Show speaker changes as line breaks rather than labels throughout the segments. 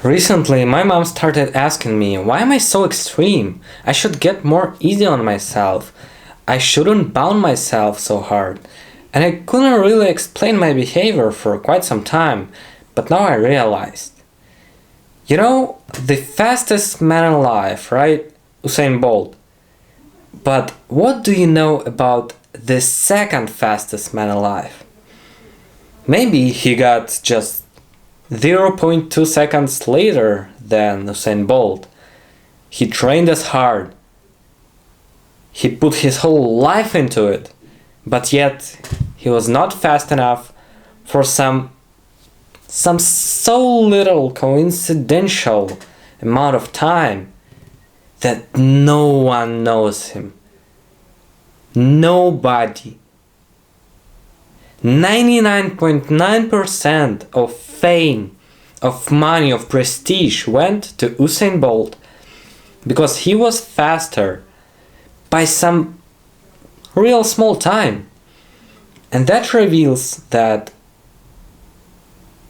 Recently, my mom started asking me, why am I so extreme? I should get more easy on myself. I shouldn't bound myself so hard. And I couldn't really explain my behavior for quite some time, but now I realized. You know, the fastest man alive, right? Usain Bolt. But what do you know about the second fastest man alive? Maybe he got just 0.2 seconds later than Usain Bolt. He trained as hard. He put his whole life into it. But yet, he was not fast enough for some so little coincidental amount of time that no one knows him. Nobody. 99.9% of fame, of money, of prestige went to Usain Bolt because he was faster by some real small time. And that reveals that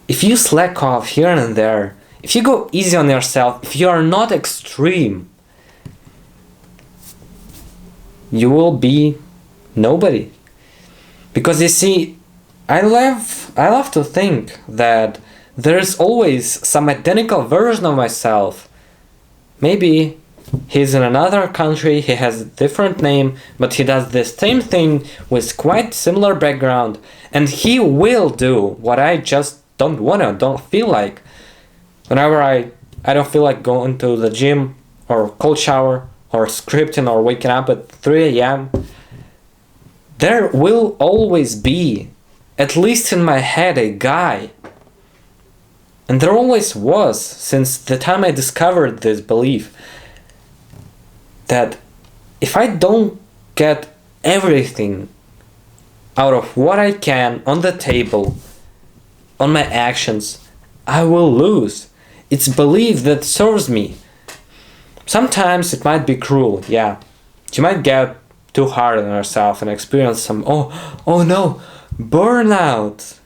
if you slack off here and there, if you go easy on yourself, if you are not extreme, you will be nobody. Because you see, I love to think that there is always some identical version of myself. Maybe he's in another country, he has a different name, but he does the same thing with quite similar background, and he will do what I just don't feel like. Whenever I don't feel like going to the gym, or cold shower, or scripting, or waking up at 3 a.m., there will always be, at least in my head, a guy. And there always was, since the time I discovered this belief, that if I don't get everything out of what I can on the table, on my actions, I will lose. It's belief that serves me. Sometimes it might be cruel, yeah. You might get too hard on yourself and experience some, oh no, burnout.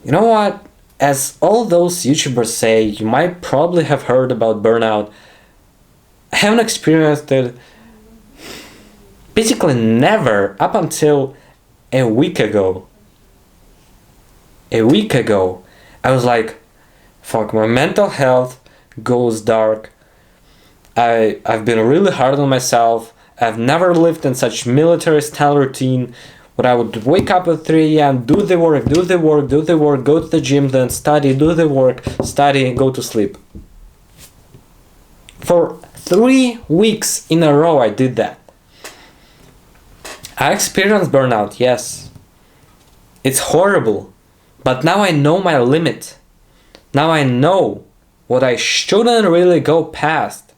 You know what? As all those YouTubers say, you might probably have heard about burnout. I haven't experienced it basically never up until a week ago. A week ago, I was like, fuck, my mental health goes dark. I've been really hard on myself. I've never lived in such military style routine where I would wake up at 3 a.m., do the work, go to the gym, then study, do the work, study, go to sleep. For 3 weeks in a row I did that. I experienced burnout, yes. It's horrible. But now I know my limit. Now I know what I shouldn't really go past.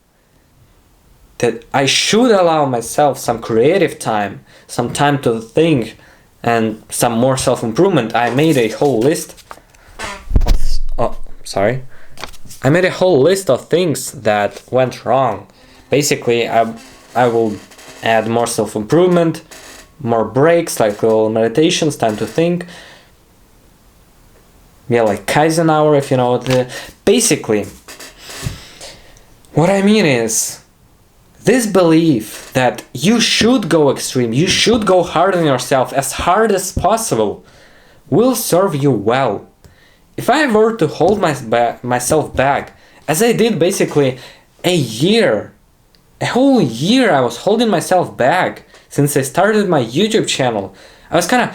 That I should allow myself some creative time, some time to think, and some more self-improvement. I made a whole list. I made a whole list of things that went wrong. Basically, I will add more self-improvement, more breaks, like little meditations, time to think. Yeah, like Kaizen hour, if you know what. Basically, what I mean is, this belief that you should go extreme, you should go hard on yourself, as hard as possible, will serve you well. If I were to hold myself back, as I did basically a whole year I was holding myself back since I started my YouTube channel. I was kind of,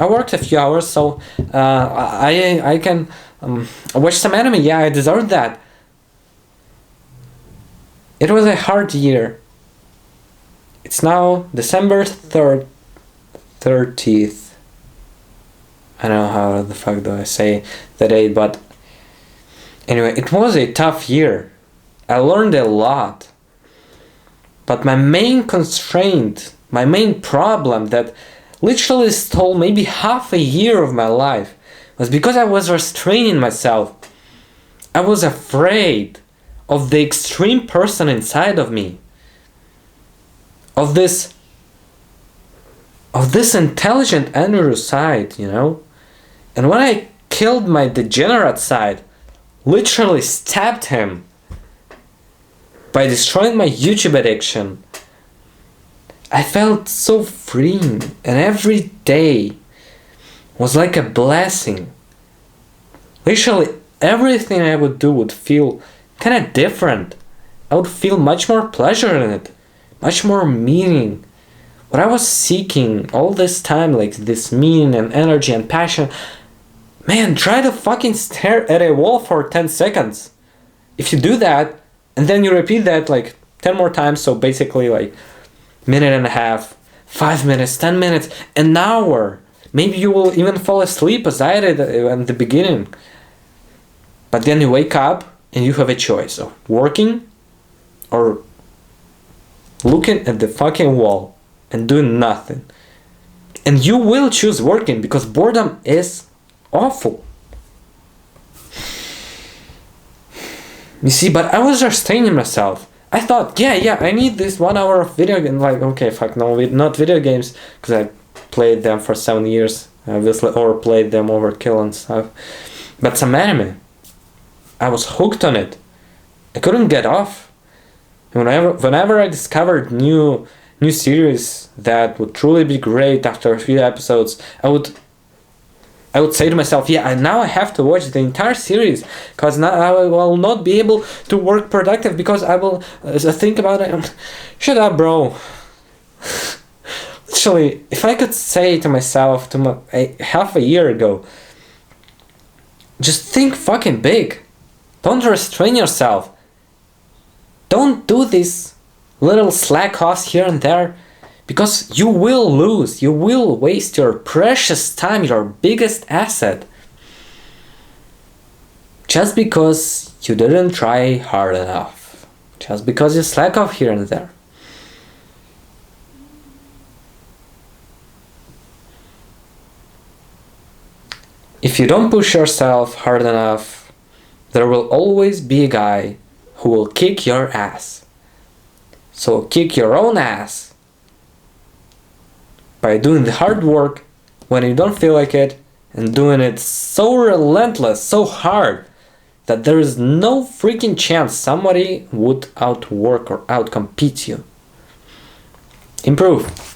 I worked a few hours, so I can watch some anime, I deserved that. It was a hard year. It's now December 30th. I don't know how the fuck do I say the date, but anyway, it was a tough year. I learned a lot. But my main constraint, my main problem that literally stole maybe half a year of my life was because I was restraining myself. I was afraid of the extreme person inside of me, of this intelligent Andrew side, you know? And when I killed my degenerate side, literally stabbed him by destroying my YouTube addiction, I felt so freeing, and every day was like a blessing. Literally everything I would do would feel kind of different. I would feel much more pleasure in it, much more meaning. What I was seeking all this time, like this meaning and energy and passion, man, try to fucking stare at a wall for 10 seconds. If you do that, and then you repeat that like 10 more times, so basically like minute and a half, 5 minutes, 10 minutes, an hour. Maybe you will even fall asleep as I did in the beginning. But then you wake up and you have a choice of working or looking at the fucking wall and doing nothing. And you will choose working because boredom is awful. You see, but I was restraining myself. I thought, yeah, I need this 1 hour of video game. Like, okay, fuck no, not video games, because I played them for 7 years, obviously, or played them overkill and stuff. But some anime, I was hooked on it. I couldn't get off. Whenever I discovered new series that would truly be great after a few episodes, I would say to myself, now I have to watch the entire series, because now I will not be able to work productive because I will think about it. Shut up, bro. Literally, if I could say to myself half a year ago, just think fucking big. Don't restrain yourself. Don't do these little slack offs here and there, because you will lose, you will waste your precious time, your biggest asset, just because you didn't try hard enough, just because you slack off here and there. If you don't push yourself hard enough, there will always be a guy who will kick your ass. So kick your own ass by doing the hard work when you don't feel like it, and doing it so relentless, so hard, that there is no freaking chance somebody would outwork or outcompete you. Improve.